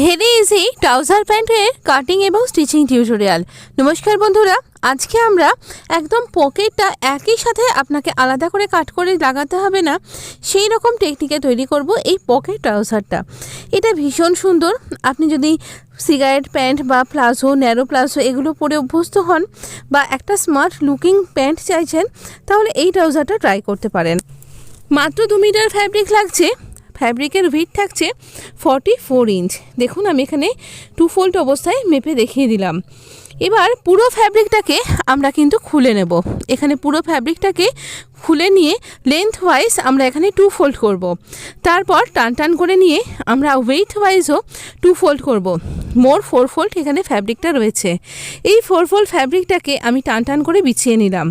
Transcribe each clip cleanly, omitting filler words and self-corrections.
Very easy trouser প্যান্টের cutting এবং stitching tutorial. নমস্কার বন্ধুরা, আজকে আমরা একদম পকেটটা একই সাথে আপনাকে আলাদা করে কাট করে লাগাতে হবে না, সেই রকম টেকনিকে তৈরি করব এই পকেট ট্রাউজারটা। এটা ভীষণ সুন্দর। আপনি যদি সিগারেট প্যান্ট বা প্লাজো, ন্যারো প্লাজো এগুলো পরে অভ্যস্ত হন বা একটা স্মার্ট লুকিং প্যান্ট চাইছেন, তাহলে এই ট্রাউজারটা ট্রাই করতে পারেন। মাত্র 2 মিটার ফ্যাব্রিক লাগছে। ফ্যাব্রিকের উইথ থাকছে 44 ইঞ্চ। দেখুন, আমি এখানে 2 ফোল্ড অবস্থায় মেপে দেখিয়ে দিলাম। এবার পুরো ফ্যাব্রিকটাকে আমরা কিন্তু খুলে নেব। এখানে পুরো ফ্যাব্রিকটাকে খুলে নিয়ে লেন্থ ওয়াইজ আমরা এখানে 2 ফোল্ড করব। তারপর টান করে নিয়ে আমরা ওয়েট ওয়াইজও 2 ফোল্ড করব। মোর 4 ফোল্ড এখানে ফ্যাব্রিকটা রয়েছে। এই 4 ফোল্ড ফ্যাব্রিকটাকে আমি টান করে বিছিয়ে নিলাম।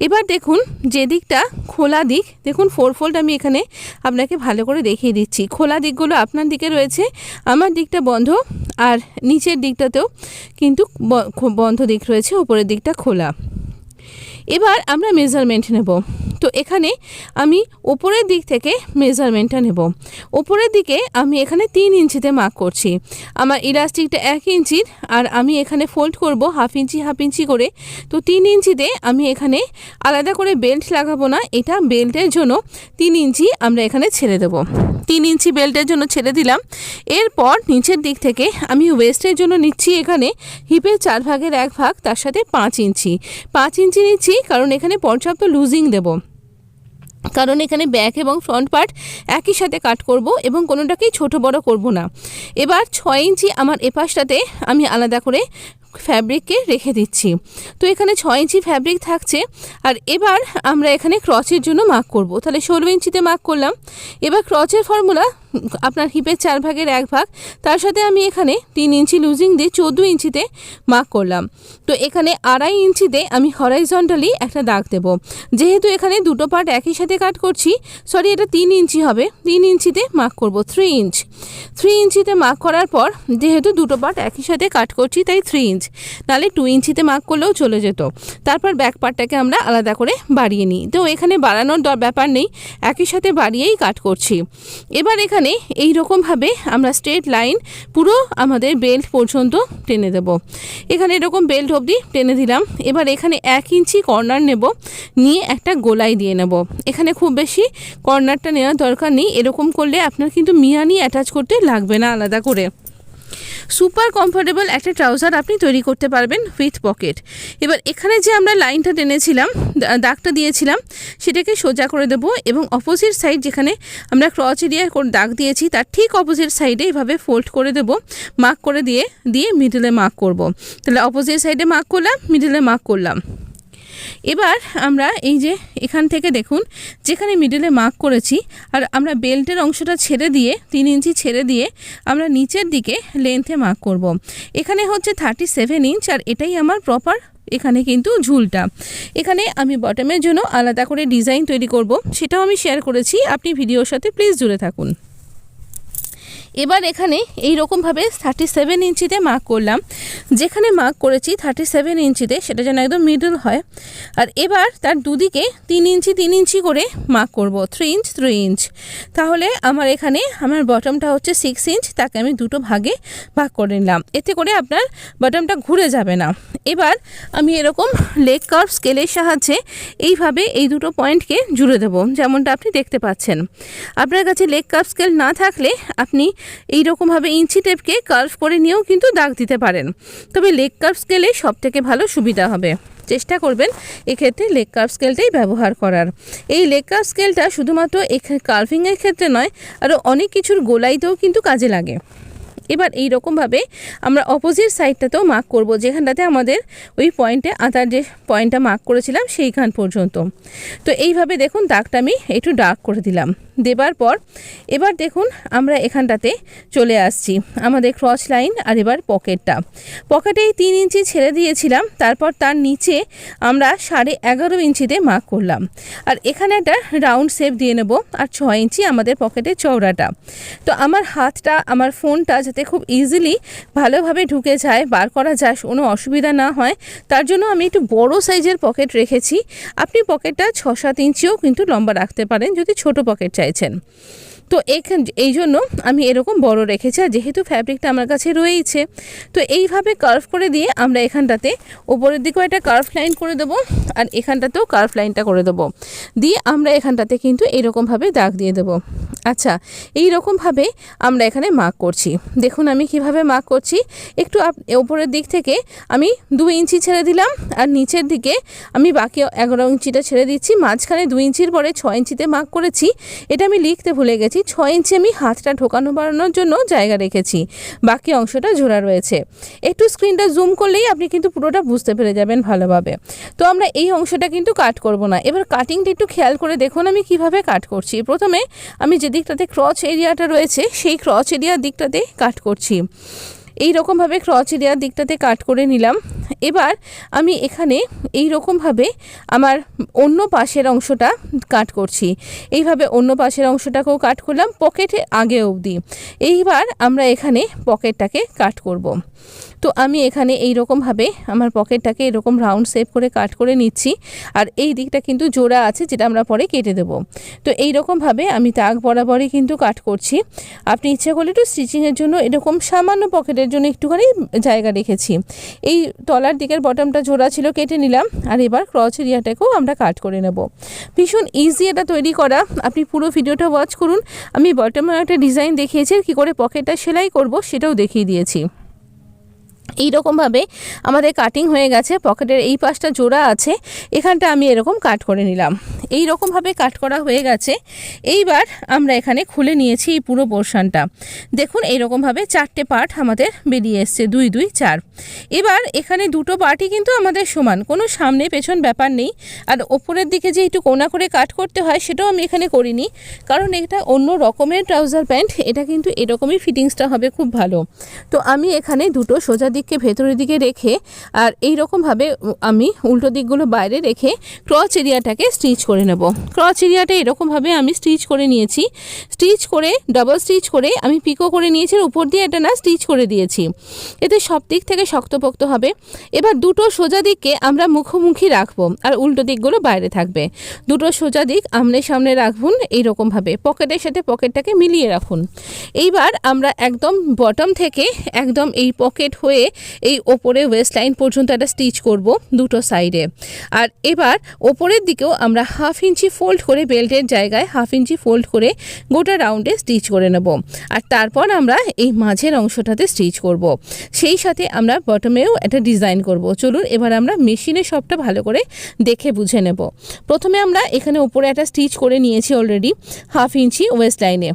এবার দেখুন, যে দিকটা খোলা দিক, দেখুন 4 ফোল্ড আমি এখানে আপনাকে ভালো করে দেখিয়ে দিচ্ছি। খোলা দিকগুলো আপনার দিকে রয়েছে, আমার দিকটা বন্ধ, আর নিচের দিকটাতেও কিন্তু বন্ধ দিক রয়েছে, উপরের দিকটা খোলা। এবার আমরা মেজারমেন্ট নেব। তো এখানে আমি উপরের দিক থেকে মেজারমেন্টটা নেব। উপরের দিকে আমি এখানে 3 ইঞ্চিতে মার্ক করছি। আমার ইলাস্টিকটা 1 ইঞ্চির, আর আমি এখানে ফোল্ড করব হাফ ইঞ্চি করে। তো 3 ইঞ্চিতে আমি এখানে আলাদা করে বেল্ট লাগাবো না, এটা বেল্টের জন্য 3 ইঞ্চি আমরা এখানে ছেড়ে দেব। 3 ইঞ্চি বেল্টের জন্য ছেড়ে দিলাম। এরপর নিচের দিক থেকে আমি ওয়েস্টের জন্য নিচ্ছি এখানে হিপের 4 ভাগের 1 ভাগ, তার সাথে 5 ইঞ্চি। 5 ইঞ্চি নিচ্ছি কারণ এখানে পর্যাপ্ত লুজিং দেব, কারণ এখানে ব্যাক এবং ফ্রন্ট পার্ট একই সাথে কাট করব এবং কোনোটাকেই ছোট বড় করব না। এবার 6 ইঞ্চি আমার এপাশটাতে আমি আলাদা করে ফ্যাব্রিককে রেখে দিচ্ছি। তো এখানে 6 ইঞ্চি ফ্যাব্রিক থাকছে। আর এবার আমরা এখানে ক্রচের জন্য মার্ক করব। তাহলে 16 ইঞ্চিতে মার্ক করলাম। এবার ক্রচের ফর্মুলা আপনার হিপের 4 ভাগের 1 ভাগ, তার সাথে আমি এখানে 3 ইঞ্চি লুজিং দিয়ে 14 ইঞ্চিতে মার্ক করলাম। তো এখানে 2.5 ইঞ্চিতে আমি হরাইজন্টালি একটা দাগ দেব। যেহেতু এখানে দুটো পার্ট একই সাথে কাট করছি, সরি এটা 3 ইঞ্চি হবে, 3 ইঞ্চিতে মার্ক করব। 3 ইঞ্চিতে মার্ক করার পর, যেহেতু দুটো পার্ট একই সাথে কাট করছি তাই 3 ইঞ্চ, নাহলে 2 ইঞ্চিতে মার্ক করলেও চলে যেত। তারপর ব্যাক পার্টটাকে আমরা আলাদা করে বাড়িয়ে নিই। তো এখানে বাড়ানোর ব্যাপার নেই, একই সাথে বাড়িয়েই কাট করছি। এবার এখানে এই রকমভাবে আমরা স্ট্রেট লাইন পুরো আমাদের বেল্ট পর্যন্ত টেনে দেব। এখানে এরকম বেল্ট অবধি টেনে দিলাম। এবার এখানে 1 ইঞ্চি কর্নার নেব, নিয়ে একটা গোলাই দিয়ে নেব। এখানে খুব বেশি কর্নারটা নেওয়ার দরকার নেই, এরকম করলে আপনার কিন্তু মিয়ানি অ্যাটাচ করতে লাগবে না আলাদা করে। সুপার কমফোর্টেবল একটা ট্রাউজার আপনি তৈরি করতে পারবেন উইথ পকেট। এবার এখানে যে আমরা লাইনটা টেনেছিলাম, দাগটা দিয়েছিলাম, সেটাকে সোজা করে দেব এবং অপোজিট সাইড যেখানে আমরা ক্রচ এরিয়া দাগ দিয়েছি তার ঠিক অপোজিট সাইডে এভাবে ফোল্ড করে দেব, মার্ক করে দিয়ে মিডলে মার্ক করব। তাহলে অপোজিট সাইডে মার্ক করলাম, মিডলে মার্ক করলাম। এবার আমরা এই যে এখান থেকে দেখুন, যেখানে মিডলে মার্ক করেছি, আর আমরা বেল্টের অংশটা ছেড়ে দিয়ে 3 ইঞ্চি ছেড়ে দিয়ে আমরা নিচের দিকে লেন্থে মার্ক করব। এখানে হচ্ছে 37 ইঞ্চ, আর এটাই আমার প্রপার এখানে কিন্তু ঝুলটা। এখানে আমি বটমের জন্য আলাদা করে ডিজাইন তৈরি করব, সেটাও আমি শেয়ার করেছি, আপনি ভিডিওর সাথে প্লিজ জুড়ে থাকুন। এবার এখানে এই রকমভাবে 37 ইঞ্চিতে মার্ক করলাম। যেখানে মার্ক করেছি 37 ইঞ্চিতে, সেটা যেন একদম মিডল হয়। আর এবার তার দুদিকে 3 ইঞ্চি করে মার্ক করব, 3 ইঞ্চ। তাহলে আমার এখানে আমার বটমটা হচ্ছে 6 ইঞ্চ, তাকে আমি দুটো ভাগে ভাগ করে নিলাম। এতে করে আপনার বটমটা ঘুরে যাবে না। এবার আমি এরকম লেগ কার্ভ স্কেলের সাহায্যে এইভাবে এই দুটো পয়েন্টকে জুড়ে দেবো, যেমনটা আপনি দেখতে পাচ্ছেন। আপনার কাছে লেগ কার্ভ স্কেল না থাকলে আপনি এই রকমভাবে ইঞ্চি টেপকে কার্ভ করে নিয়েও কিন্তু দাগ দিতে পারেন, তবে লেগ কার্ভ স্কেলে সবথেকে ভালো সুবিধা হবে। চেষ্টা করবেন এক্ষেত্রে লেগ কার্ভ স্কেলটাই ব্যবহার করার। এই লেগ কার্ভ স্কেলটা শুধুমাত্র কার্ভিংয়ের ক্ষেত্রে নয়, আরও অনেক কিছুর গোলাইতেও কিন্তু কাজে লাগে। এবার এই রকমভাবে আমরা অপোজিট সাইডটাতেও মার্ক করব, যেখানটাতে আমাদের ওই পয়েন্টে আতার যে পয়েন্টটা মার্ক করেছিলাম সেইখান পর্যন্ত। তো এইভাবে দেখুন দাগটা আমি একটু ডার্ক করে দিলাম। দেবার পর এবার দেখুন আমরা এখানটাতে চলে আসছি আমাদের ক্রচ লাইন। আর এবার পকেটেই 3 ইঞ্চি ছেড়ে দিয়েছিলাম, তারপর তার নিচে আমরা 11.5 ইঞ্চিতে মার্ক করলাম। আর এখানে একটা রাউন্ড শেপ দিয়ে নেব, আর 6 ইঞ্চি আমাদের পকেটের চওড়াটা। তো আমার হাতটা, আমার ফোনটা যাতে খুব ইজিলি ভালোভাবে ঢুকে যায়, বার করা যায়, কোনো অসুবিধা না হয়, তার জন্য আমি একটু বড় সাইজের পকেট রেখেছি। আপনি পকেটটা 6-7 ইঞ্চিও কিন্তু লম্বা রাখতে পারেন যদি ছোট পকেট চাইছেন। তো এই জন্য আমি এরকম বড় রেখেছি। আর যেহেতু ফ্যাব্রিকটা আমার কাছে রয়েছে, তো এইভাবে কার্ভ করে দিয়ে আমরা এখানটাতে ওপরের দিকেও একটা কার্ভ লাইন করে দেবো, আর এখানটাতেও কার্ভ লাইনটা করে দেবো, দিয়ে আমরা এখানটাতে কিন্তু এরকমভাবে দাগ দিয়ে দেবো। আচ্ছা, এই রকমভাবে আমরা এখানে মার্ক করছি। দেখুন আমি কিভাবে মার্ক করছি। একটু ওপরের দিক থেকে আমি 2 ইঞ্চি ছেড়ে দিলাম, আর নিচের দিকে আমি বাকি 11 ইঞ্চিটা ছেড়ে দিচ্ছি। মাঝখানে 2 ইঞ্চির পরে 6 ইঞ্চিতে মার্ক করেছি। এটা আমি লিখতে ভুলে গেছি। 6 ইঞ্চি আমি হাতটা ঢোকানো বাড়ানোর জন্য জায়গা রেখেছি, বাকি অংশটা জোড়া রয়েছে। একটু স্ক্রিনটা জুম করলেই আপনি কিন্তু পুরোটা বুঝতে পেরে যাবেন ভালোভাবে। তো আমরা এই অংশটা কিন্তু কাট করব না। এবার কাটিংটা একটু খেয়াল করে দেখুন আমি কিভাবে কাট করছি। প্রথমে আমি যে দিকটাতে ক্রচ এরিয়াটা রয়েছে সেই ক্রচ এরিয়ার দিকটাতে কাট করছি। এই রকমভাবে ক্রচ এরিয়ার দিকটাতে কাট করে নিলাম। এবার আমি এখানে এই রকমভাবে আমার অন্য পাশের অংশটা কাট করছি। এইভাবে অন্য পাশের অংশটাকেও কাট করলাম পকেটে আগে অবধি। এইবার আমরা এখানে পকেটটাকে কাট করব। তো আমি এখানে এই রকমভাবে আমার পকেটটাকে এরকম রাউন্ড শেপ করে কাট করে নিচ্ছি। আর এই দিকটা কিন্তু জোড়া আছে, যেটা আমরা পরে কেটে দেব। তো এই রকমভাবে আমি দাগ বরাবরই কিন্তু কাট করছি। আপনি ইচ্ছা করলে একটু স্টিচিংয়ের জন্য এরকম সামান্য পকেটের জন্য একটুখানি জায়গা রেখেছি। এই তলার দিকের বটমটা জোড়া ছিল, কেটে নিলাম। আর এবার ক্রচ এরিয়াটাকেও আমরা কাট করে নেব। ভীষণ ইজি এটা তৈরি করা। আপনি পুরো ভিডিওটা ওয়াচ করুন। আমি বটমে একটা ডিজাইন দেখিয়েছি, কী করে পকেটটা সেলাই করব সেটাও দেখিয়ে দিয়েছি। এই রকমভাবে আমাদের কাটিং হয়ে গেছে। পকেটের এই পাশটা জোড়া আছে, এখানটা আমি এরকম কাট করে নিলাম। এই রকমভাবে কাট করা হয়ে গেছে। এইবার আমরা এখানে খুলে নিয়েছি এই পুরো পোর্শনটা। দেখুন এই রকমভাবে 4টে পার্ট আমাদের বেরিয়ে এসছে, 2 2 4। এবার এখানে দুটো পার্টই কিন্তু আমাদের সমান, কোনো সামনে পেছন ব্যাপার নেই। আর ওপরের দিকে যে একটু কোনা করে কাট করতে হয় সেটাও আমি এখানে করিনি, কারণ এটা অন্য রকমের ট্রাউজার প্যান্ট। এটা কিন্তু এরকমই ফিটিংসটা হবে খুব ভালো। তো আমি এখানে দুটো সোজা দিককে ভেতরের দিকে রেখে আর এই রকমভাবে আমি উল্টো দিকগুলো বাইরে রেখে ক্রচ এরিয়াটাকে স্টিচ করে নেব। ক্রচ এরিয়াটা এরকমভাবে আমি স্টিচ করে নিয়েছি। স্টিচ করে ডাবল স্টিচ করে আমি পিকো করে নিয়েছি, উপর দিয়ে এটা না স্টিচ করে দিয়েছি। এতে সব দিক থেকে শক্তপোক্ত হবে। এবার দুটো সোজা দিককে আমরা মুখোমুখি রাখবো, আর উল্টো দিকগুলো বাইরে থাকবে। দুটো সোজা দিক আমনে সামনে রাখুন এইরকমভাবে, পকেটের সাথে পকেটটাকে মিলিয়ে রাখুন। এইবার আমরা একদম বটম থেকে একদম এই পকেট হয়ে এই ওপরে ওয়েস্ট লাইন পর্যন্ত একটা স্টিচ করব দুটো সাইডে। আর এবার ওপরের দিকেও আমরা 1/2 ইঞ্চি ফোল্ড করে বেল্টের জায়গায় 1/2 ইঞ্চি ফোল্ড করে গোটা রাউন্ডে স্টিচ করে নেব। আর তারপর আমরা এই মাঝের অংশটাতে স্টিচ করব। সেই সাথে আমরা বটমেও একটা ডিজাইন করব। চলুন এবার আমরা মেশিনে সবটা ভালো করে দেখে বুঝে নেব। প্রথমে আমরা এখানে উপরে একটা স্টিচ করে নিয়েছি অলরেডি 1/2 ইঞ্চি ওয়েস্ট লাইনে।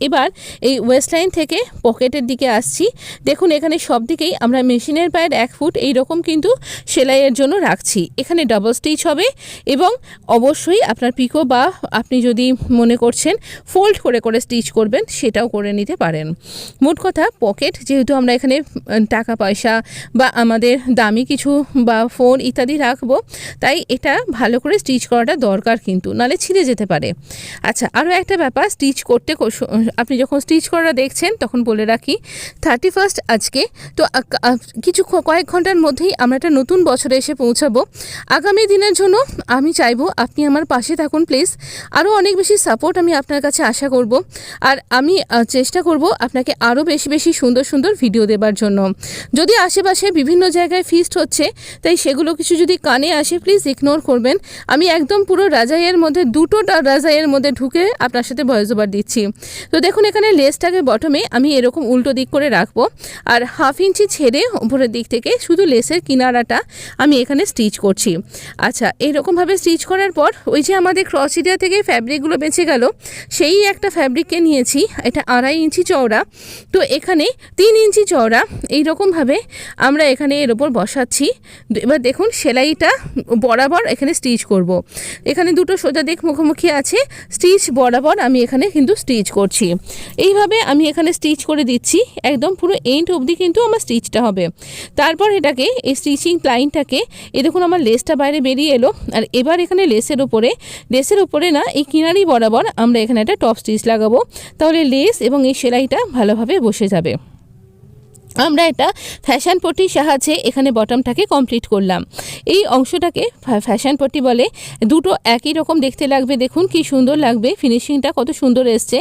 এবার এই ওয়েস্ট লাইন থেকে পকেটের দিকে আসছি। দেখুন এখানে সব দিকেই আমরা মেশিনের পায়ের 1 ফুট এইরকম কিন্তু সেলাইয়ের জন্য রাখছি। এখানে ডাবল স্টিচ হবে এবং অবশ্যই আপনার পিকো বা আপনি যদি মনে করছেন ফোল্ড করে করে স্টিচ করবেন সেটাও করে নিতে পারেন। মোট কথা পকেট যেহেতু আমরা এখানে টাকা পয়সা বা আমাদের দামি কিছু বা ফোন ইত্যাদি রাখবো, তাই এটা ভালো করে স্টিচ করাটা দরকার, কিন্তু নালে ছিঁড়ে যেতে পারে। আচ্ছা, আরও একটা ব্যাপার, স্টিচ করতে আপনি যখন স্টিচ করা দেখছেন তখন বলে রাখি 31 আজকে, তো কয়েক ঘন্টার মধ্যেই আমরা একটা নতুন বছরে এসে পৌঁছাবো। আগামী দিনের জন্য আমি চাইবো আপনি আমার পাশে থাকুন প্লিজ। আরও অনেক বেশি সাপোর্ট আমি আপনার কাছে আশা করব। আর আমি চেষ্টা করব আপনাকে আরও বেশি বেশি সুন্দর সুন্দর ভিডিও দেবার জন্য। যদি আশেপাশে বিভিন্ন জায়গায় ফিস্ট হচ্ছে, তাই সেগুলো কিছু যদি কানে আসে প্লিজ ইগনোর করবেন। আমি একদম পুরো রাজাইয়ের মধ্যে দুটো রাজাইয়ের মধ্যে ঢুকে আপনার সাথে ভয়েস ওভার দিচ্ছি। তো দেখুন এখানে লেসটাকে বটমে আমি এরকম উল্টো দিক করে রাখবো, আর 1/2 ইঞ্চি ছেড়ে উপরের দিক থেকে শুধু লেসের কিনারাটা আমি এখানে স্টিচ করছি। আচ্ছা, এইরকমভাবে স্টিচ করার পর ওই যে আমাদের ক্রস এরিয়া থেকে ফ্যাব্রিকগুলো বেঁচে গেল, সেই একটা ফ্যাব্রিককে নিয়েছি, এটা 2.5 ইঞ্চি চওড়া। তো এখানে 3 ইঞ্চি চওড়া এইরকমভাবে আমরা এখানে এর ওপর বসাচ্ছি। এবার দেখুন সেলাইটা বরাবর এখানে স্টিচ করব। এখানে দুটো সোজা দিক মুখোমুখি আছে, স্টিচ বরাবর আমি এখানে কিন্তু স্টিচ করছি। এইভাবে আমি এখানে স্টিচ করে দিচ্ছি, একদম পুরো এন্ড অবধি কিন্তু আমার স্টিচটা হবে। তারপর এটাকে এই স্টিচিং লাইনটাকে দেখুন আমার লেসটা বাইরে বেরিয়ে এলো। আর এবার এখানে লেসের উপরে না এই কিনারি বরাবর আমরা এখানে একটা টপ স্টিচ লাগাবো, তাহলে লেস এবং এই সেলাইটা ভালোভাবে বসে যাবে। আমরা এটা ফ্যাশন পট্টির সাহায্যে এখানে বটমটাকে কমপ্লিট করলাম। এই অংশটাকে ফ্যাশন পট্টি বলে। দুটো একই রকম দেখতে লাগবে, দেখুন কি সুন্দর লাগবে, ফিনিশিংটা কত সুন্দর এসছে।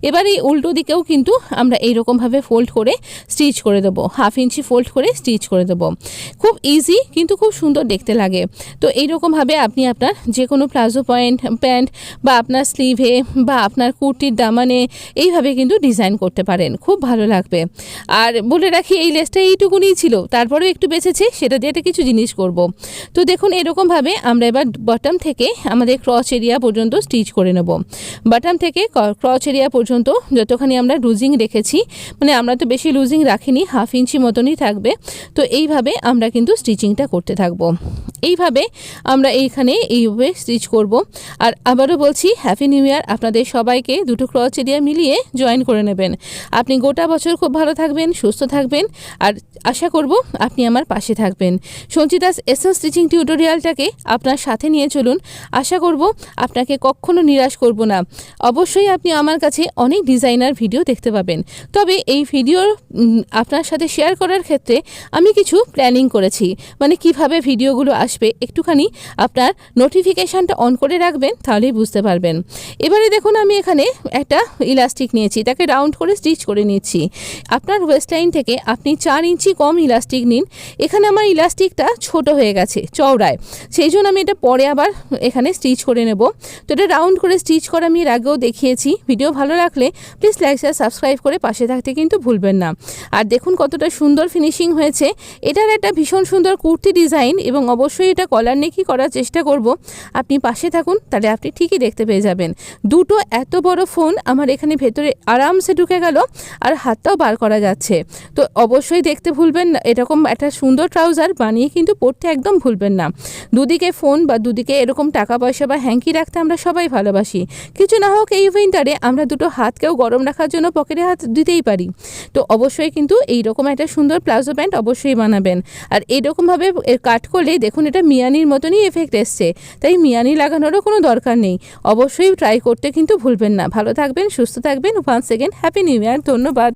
এবার এই উল্টো দিকেও কিন্তু আমরা এইরকমভাবে ফোল্ড করে স্টিচ করে দেবো, 1/2 ইঞ্চি ফোল্ড করে স্টিচ করে দেবো। খুব ইজি কিন্তু খুব সুন্দর দেখতে লাগে। তো এইরকমভাবে আপনি আপনার যে কোনো প্লাজো প্যান্ট বা আপনার স্লিভে বা আপনার কুর্তির দামানে এইভাবে কিন্তু ডিজাইন করতে পারেন, খুব ভালো লাগবে। আর বলে রাখি এই লেসটা এইটুকুনি ছিল, তারপরেও একটু বেঁচেছে, সেটা দিয়ে একটা কিছু জিনিস করব। তো দেখুন এরকমভাবে আমরা এবার বটম থেকে আমাদের ক্রচ এরিয়া পর্যন্ত স্টিচ করে নেব। বটম থেকে ক্রচ এরিয়া পর্যন্ত যতখানি আমরা লুজিং রেখেছি, মানে আমরা তো বেশি লুজিং রাখিনি, 1/2 ইঞ্চি মতনই থাকবে। তো এইভাবে আমরা কিন্তু স্টিচিংটা করতে থাকবো। এইভাবে আমরা এইভাবে স্টিচ করব। আর আবারও বলছি, হ্যাপি নিউ ইয়ার আপনাদের সবাইকে। দুটো ক্রচ এরিয়া মিলিয়ে জয়েন করে নেবেন। আপনি গোটা বছর খুব ভালো থাকবেন, সুস্থ থাকবেন, আর আশা করব আপনি আমার পাশে থাকবেন। সঞ্চিতাস এসেন্স স্টিচিং টিউটোরিয়ালটাকে আপনার সাথে নিয়ে চলুন। আশা করব আপনাকে কখনো নিরাশ করব না। অবশ্যই আপনি আমার কাছে অনেক ডিজাইনার ভিডিও দেখতে পাবেন, তবে এই ভিডিও আপনার সাথে শেয়ার করার ক্ষেত্রে আমি কিছু প্ল্যানিং করেছি, মানে কিভাবে ভিডিওগুলো আসবে একটুখানি আপনার নোটিফিকেশানটা অন করে রাখবেন, তাহলেই বুঝতে পারবেন। এবারে দেখুন আমি এখানে একটা ইলাস্টিক নিয়েছি, তাকে রাউন্ড করে স্টিচ করে নিচ্ছি। আপনার ওয়েস্ট লাইন থেকে আপনি 4 ইঞ্চি কম ইলাস্টিক নিন। এখানে আমার ইলাস্টিকটা ছোট হয়ে গেছে চওড়ায়, সেই জন্য আমি এটা পরে আবার এখানে স্টিচ করে নেব। তো এটা রাউন্ড করে স্টিচ করা আমি এর আগেও দেখিয়েছি। ভিডিও ভালো লাগলে প্লিজ লাইক শেয়ার সাবস্ক্রাইব করে পাশে থাকতে কিন্তু ভুলবেন না। আর দেখুন কতটা সুন্দর ফিনিশিং হয়েছে। এটার একটা ভীষণ সুন্দর কুর্তি ডিজাইন, এবং অবশ্যই এটা কলার নেকি করার চেষ্টা করব। আপনি পাশে থাকুন, তাহলে আপনি ঠিকই দেখতে পেয়ে যাবেন। দুটো এত বড় ফোন আমার এখানে ভেতরে আরামসে ঢুকে গেল, আর হাতটাও বার করা যাচ্ছে। তো অবশ্যই দেখতে ভুলবেন না, এরকম একটা সুন্দর ট্রাউজার বানিয়ে কিন্তু পরতে একদম ভুলবেন না। দুদিকে ফোন বা দুদিকে এরকম টাকা পয়সা বা হ্যাঙ্কি রাখতে আমরা সবাই ভালোবাসি। কিছু না হোক এই উইন্টারে আমরা দুটো হাতকেও গরম রাখার জন্য পকেটে হাত দিতেই পারি। তো অবশ্যই কিন্তু এইরকম একটা সুন্দর প্লাজো প্যান্ট অবশ্যই বানাবেন। আর এইরকমভাবে কাট করলে দেখুন এটা মিয়ানির মতনই এফেক্ট এসছে, তাই মিয়ানি লাগানোরও কোনো দরকার নেই। অবশ্যই ট্রাই করতে কিন্তু ভুলবেন না। ভালো থাকবেন, সুস্থ থাকবেন। Once again happy new year. ধন্যবাদ।